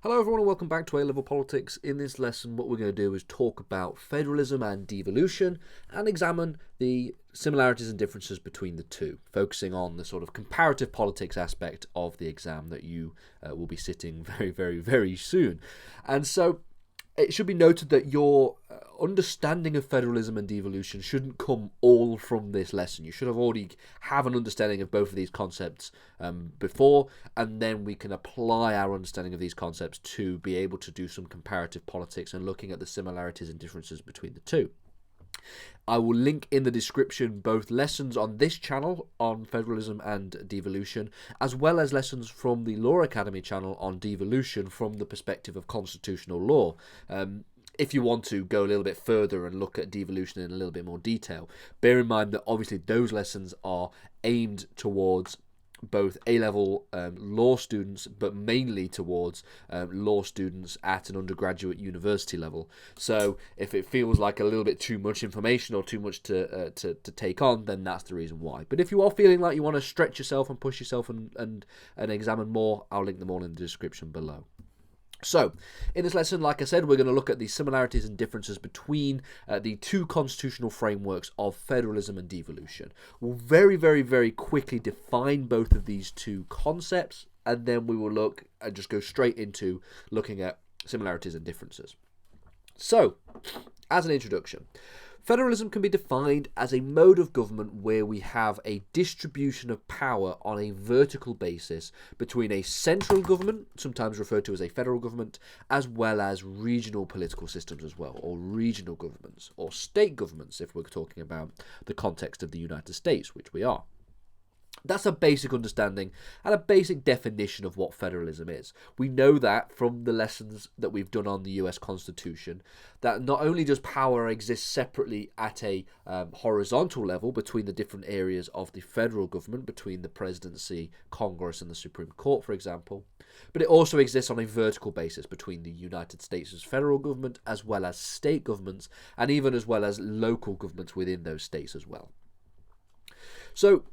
Hello everyone and welcome back to A-Level Politics. In this lesson what we're going to do is talk about federalism and devolution and examine the similarities and differences between the two, focusing on the sort of comparative politics aspect of the exam that you will be sitting very soon. And so it should be noted that your understanding of federalism and devolution shouldn't come all from this lesson. You should have already have an understanding of both of these concepts before, and then we can apply our understanding of these concepts to be able to do some comparative politics and looking at the similarities and differences between the two. I will link in the description both lessons on this channel on federalism and devolution, as well as lessons from the Law Academy channel on devolution from the perspective of constitutional law. If you want to go a little bit further and look at devolution in a little bit more detail, bear in mind that obviously those lessons are aimed towards both A-level law students, but mainly towards law students at an undergraduate university level. So if it feels like a little bit too much information or too much to take on, then that's the reason why. But if you are feeling like you want to stretch yourself and push yourself and examine more, I'll link them all in the description below. So, in this lesson, like I said, we're going to look at the similarities and differences between the two constitutional frameworks of federalism and devolution. We'll very quickly define both of these two concepts, and then we will look and just go straight into looking at similarities and differences. So, as an introduction, federalism can be defined as a mode of government where we have a distribution of power on a vertical basis between a central government, sometimes referred to as a federal government, as well as regional political systems as well, or regional governments, or state governments if we're talking about the context of the United States, which we are. That's a basic understanding and a basic definition of what federalism is. We know that from the lessons that we've done on the US Constitution, that not only does power exist separately at a horizontal level between the different areas of the federal government, between the presidency, Congress and the Supreme Court, for example, but it also exists on a vertical basis between the United States' federal government as well as state governments, and even as well as local governments within those states as well. So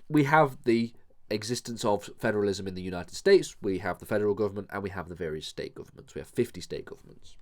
we have the existence of federalism in the United States, we have the federal government, and we have the various state governments. We have 50 state governments.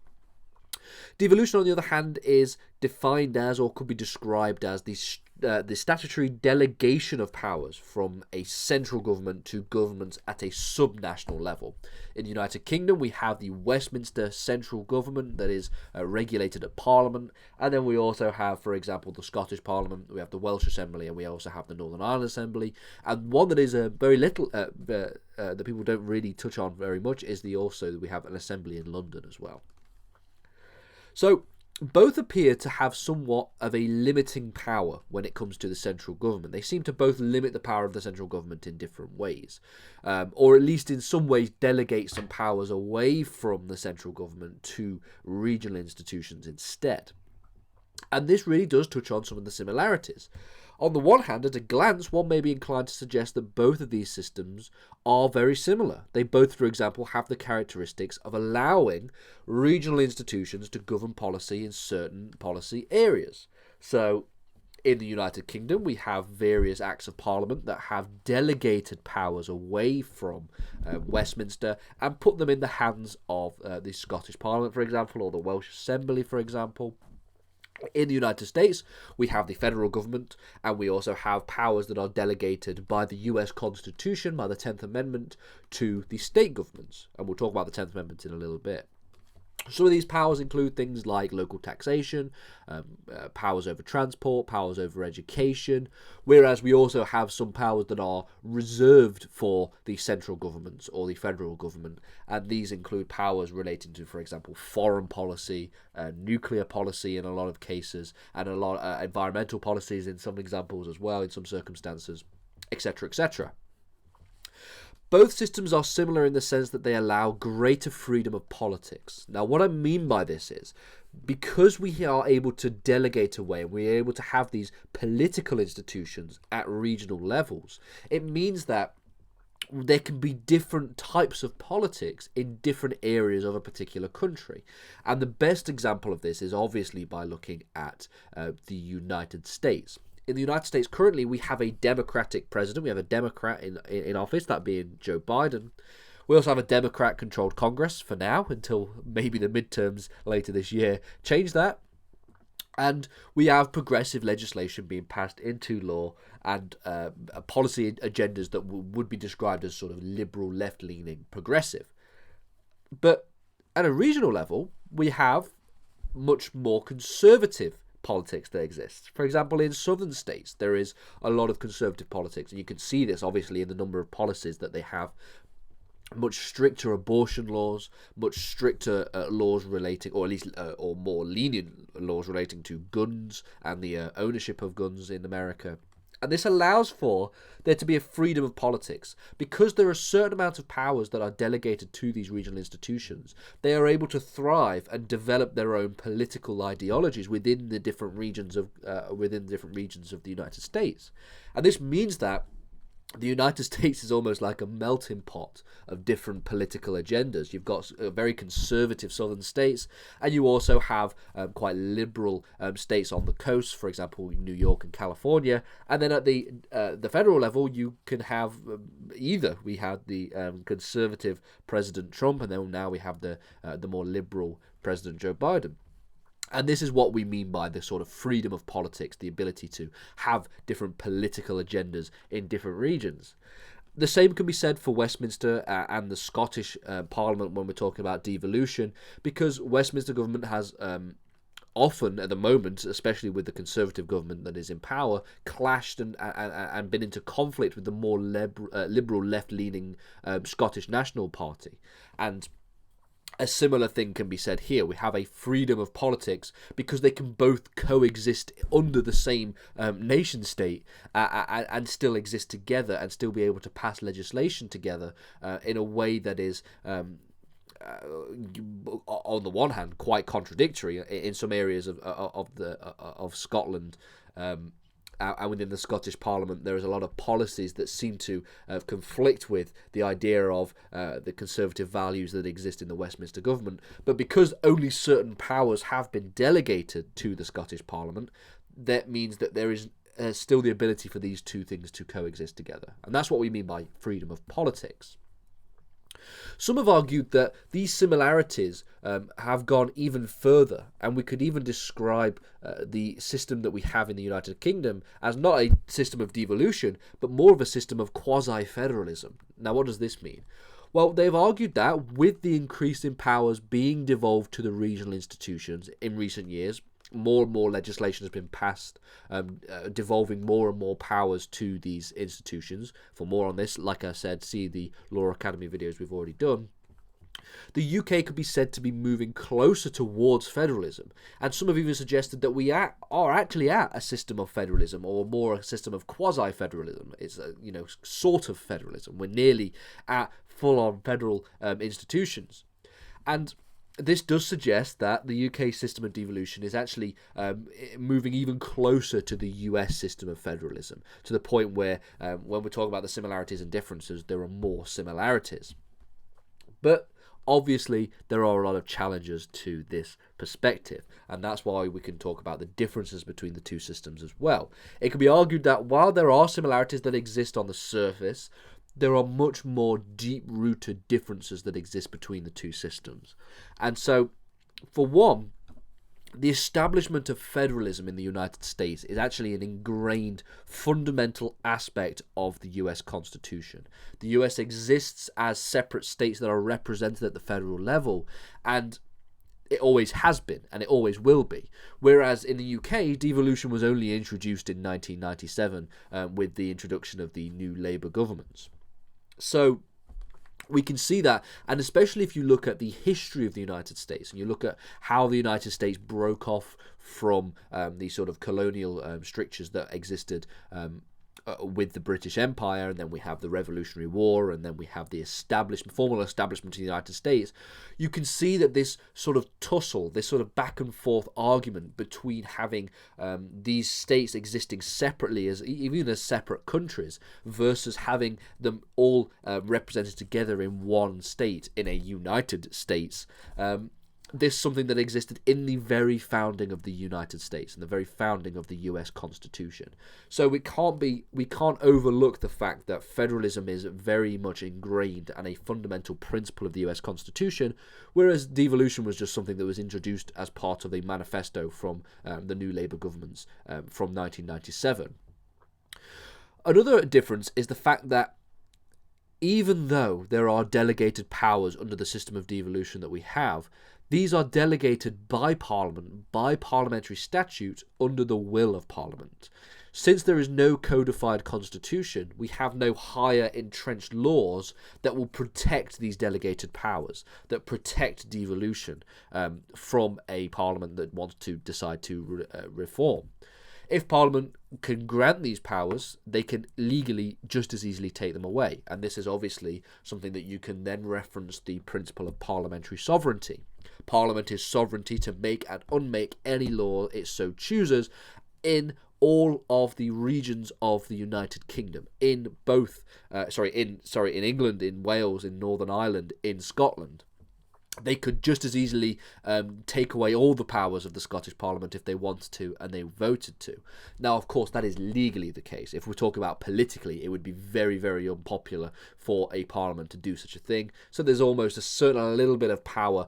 Devolution, on the other hand, is defined as, or could be described as, the statutory delegation of powers from a central government to governments at a subnational level. In the United Kingdom, we have the Westminster central government that is regulated at Parliament, and then we also have, for example, the Scottish Parliament, we have the Welsh Assembly, and we also have the Northern Ireland Assembly. And one that is very little that people don't really touch on very much is we have an assembly in London as well. So both appear to have somewhat of a limiting power when it comes to the central government. They seem to both limit the power of the central government in different ways, or at least in some ways delegate some powers away from the central government to regional institutions instead. And this really does touch on some of the similarities. On the one hand, at a glance, one may be inclined to suggest that both of these systems are very similar. They both, for example, have the characteristics of allowing regional institutions to govern policy in certain policy areas. So, in the United Kingdom, we have various acts of parliament that have delegated powers away from Westminster and put them in the hands of the Scottish Parliament, for example, or the Welsh Assembly, for example. In the United States, we have the federal government, and we also have powers that are delegated by the US Constitution, by the 10th Amendment, to the state governments. And we'll talk about the 10th Amendment in a little bit. Some of these powers include things like local taxation, powers over transport, powers over education, whereas we also have some powers that are reserved for the central government or the federal government, and these include powers relating to, for example, foreign policy, nuclear policy in a lot of cases, and a lot environmental policies in some examples as well, in some circumstances, etc., etc. Both systems are similar in the sense that they allow greater freedom of politics. Now, what I mean by this is, because we are able to delegate away and we're able to have these political institutions at regional levels, it means that there can be different types of politics in different areas of a particular country. And the best example of this is obviously by looking at the United States. In the United States, currently, we have a Democratic president. We have a Democrat in office, that being Joe Biden. We also have a Democrat-controlled Congress for now, until maybe the midterms later this year change that. And we have progressive legislation being passed into law and policy agendas that would be described as sort of liberal, left-leaning, progressive. But at a regional level, we have much more conservative politics that exists. For example, in southern states, there is a lot of conservative politics, and you can see this obviously in the number of policies that they have. Much stricter abortion laws, much stricter laws relating, or at least or more lenient laws relating to guns and the ownership of guns in America. And this allows for there to be a freedom of politics. Because there are a certain amount of powers that are delegated to these regional institutions, they are able to thrive and develop their own political ideologies within the different regions of the United States. And this means that the United States is almost like a melting pot of different political agendas. You've got very conservative southern states, and you also have quite liberal states on the coast, for example, New York and California. And then at the federal level, you can have either. We had the conservative President Trump, and then now we have the more liberal President Joe Biden. And this is what we mean by the sort of freedom of politics, the ability to have different political agendas in different regions. The same can be said for Westminster and the Scottish Parliament when we're talking about devolution, because Westminster government has often at the moment, especially with the Conservative government that is in power, clashed and been into conflict with the more liberal left-leaning Scottish National Party. And a similar thing can be said here. We have a freedom of politics because they can both coexist under the same nation state and still exist together and still be able to pass legislation together in a way that is, on the one hand, quite contradictory in some areas of Scotland. And within the Scottish Parliament, there is a lot of policies that seem to conflict with the idea of the conservative values that exist in the Westminster government. But because only certain powers have been delegated to the Scottish Parliament, that means that there is still the ability for these two things to coexist together. And that's what we mean by freedom of politics. Some have argued that these similarities have gone even further, and we could even describe the system that we have in the United Kingdom as not a system of devolution, but more of a system of quasi-federalism. Now, what does this mean? Well, they've argued that with the increase in powers being devolved to the regional institutions in recent years, more and more legislation has been passed, devolving more and more powers to these institutions. For more on this, like I said, see the Law Academy videos we've already done. The UK could be said to be moving closer towards federalism, and some have even suggested that we are actually at a system of federalism, or more a system of quasi-federalism. It's sort of federalism. We're nearly at full-on federal institutions, and this does suggest that the UK system of devolution is actually moving even closer to the US system of federalism, to the point where when we're talking about the similarities and differences, there are more similarities. But obviously, there are a lot of challenges to this perspective, and that's why we can talk about the differences between the two systems as well. It can be argued that while there are similarities that exist on the surface, there are much more deep-rooted differences that exist between the two systems. And so, for one, the establishment of federalism in the United States is actually an ingrained, fundamental aspect of the US Constitution. The US exists as separate states that are represented at the federal level, and it always has been, and it always will be. Whereas in the UK, devolution was only introduced in 1997 with the introduction of the new Labour governments. So we can see that, and especially if you look at the history of the United States, and you look at how the United States broke off from the sort of colonial strictures that existed with the British Empire, and then we have the Revolutionary War, and then we have the formal establishment of the United States, you can see that this sort of tussle, this sort of back and forth argument between having these states existing separately, even as separate countries, versus having them all represented together in one state, in a United States, this something that existed in the very founding of the United States and the very founding of the US Constitution. So we can't overlook the fact that federalism is very much ingrained and a fundamental principle of the US Constitution, whereas devolution was just something that was introduced as part of a manifesto from the new Labour governments from 1997. Another difference is the fact that even though there are delegated powers under the system of devolution that we have, these are delegated by Parliament, by parliamentary statute, under the will of Parliament. Since there is no codified constitution, we have no higher entrenched laws that will protect these delegated powers, that protect devolution from a Parliament that wants to decide to reform. If Parliament can grant these powers, they can legally just as easily take them away. And this is obviously something that you can then reference the principle of parliamentary sovereignty. Parliament is sovereignty to make and unmake any law it so chooses in all of the regions of the United Kingdom, in both, in England, in Wales, in Northern Ireland, in Scotland. They could just as easily take away all the powers of the Scottish Parliament if they wanted to and they voted to. Now, of course, that is legally the case. If we're talking about politically, it would be very, very unpopular for a Parliament to do such a thing. So there's almost a little bit of power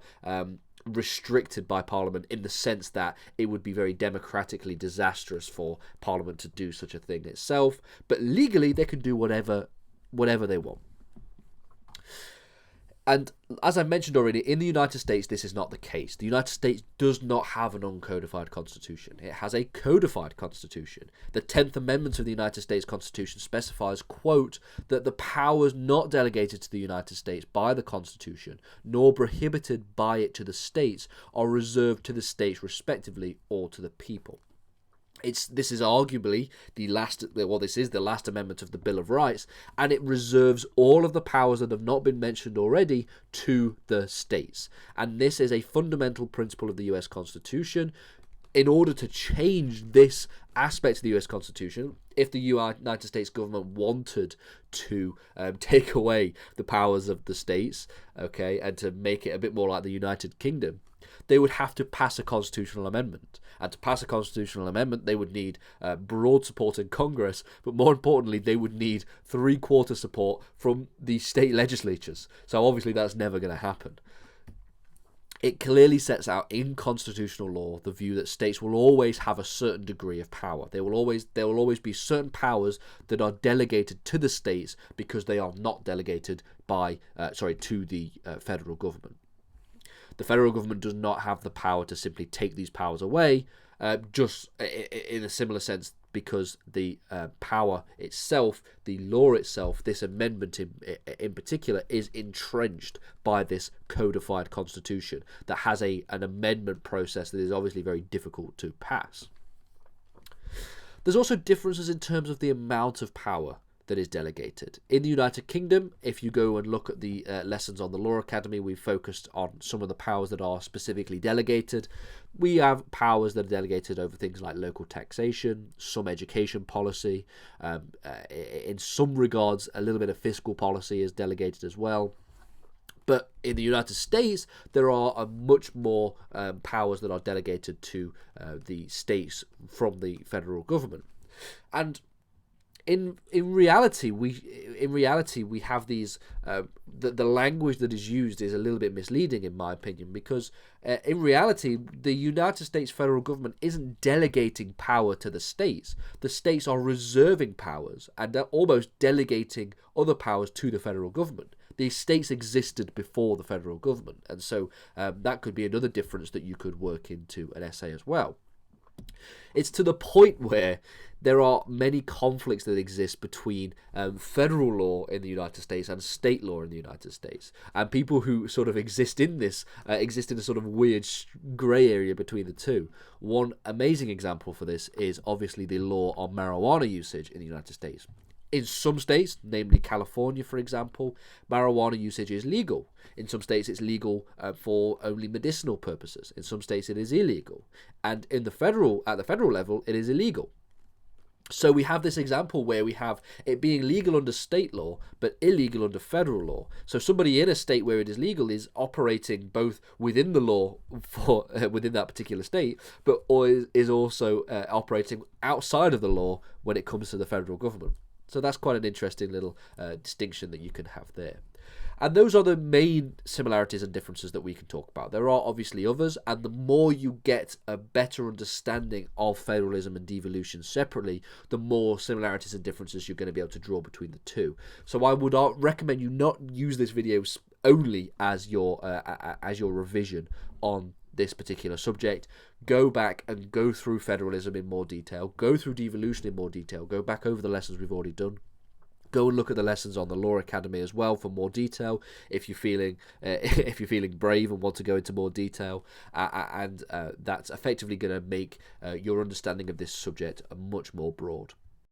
restricted by Parliament, in the sense that it would be very democratically disastrous for Parliament to do such a thing itself. But legally, they can do whatever they want. And as I mentioned already, in the United States, this is not the case. The United States does not have an uncodified constitution. It has a codified constitution. The 10th Amendment of the United States Constitution specifies, quote, that the powers not delegated to the United States by the Constitution, nor prohibited by it to the states, are reserved to the states respectively or to the people. This is arguably the last amendment of the Bill of Rights, and it reserves all of the powers that have not been mentioned already to the states. And this is a fundamental principle of the US Constitution. In order to change this aspect of the US Constitution, if the United States government wanted to take away the powers of the states, okay, and to make it a bit more like the United Kingdom, they would have to pass a constitutional amendment. And to pass a constitutional amendment, they would need broad support in Congress, but more importantly, they would need 3/4 support from the state legislatures. So obviously that's never going to happen. It clearly sets out in constitutional law the view that states will always have a certain degree of power. There will always be certain powers that are delegated to the states because they are not delegated to the federal government. The federal government does not have the power to simply take these powers away, just in a similar sense, because the power itself, the law itself, this amendment in particular, is entrenched by this codified constitution that has an amendment process that is obviously very difficult to pass. There's also differences in terms of the amount of power that is delegated. In the United Kingdom, if you go and look at the lessons on the Law Academy, we've focused on some of the powers that are specifically delegated. We have powers that are delegated over things like local taxation, some education policy. In some regards, a little bit of fiscal policy is delegated as well. But in the United States, there are much more powers that are delegated to the states from the federal government. And in reality, we have these. The language that is used is a little bit misleading, in my opinion, because in reality, the United States federal government isn't delegating power to the states. The states are reserving powers and they're almost delegating other powers to the federal government. The states existed before the federal government, and so that could be another difference that you could work into an essay as well. It's to the point where there are many conflicts that exist between federal law in the United States and state law in the United States. And people who sort of exist in a sort of weird grey area between the two. One amazing example for this is obviously the law on marijuana usage in the United States. In some states, namely California, for example, marijuana usage is legal. In some states, it's legal for only medicinal purposes. In some states, it is illegal. And at the federal level, it is illegal. So we have this example where we have it being legal under state law but illegal under federal law. So somebody in a state where it is legal is operating both within the law for within that particular state, but is also operating outside of the law when it comes to the federal government. So that's quite an interesting little distinction that you can have there. And those are the main similarities and differences that we can talk about. There are obviously others, and the more you get a better understanding of federalism and devolution separately, the more similarities and differences you're going to be able to draw between the two. So I would recommend you not use this video only as your revision on this particular subject. Go back and go through federalism in more detail, go through devolution in more detail, go back over the lessons we've already done. Go and look at the lessons on the Law Academy as well for more detail if you're feeling brave and want to go into more detail, and that's effectively going to make your understanding of this subject much more broad.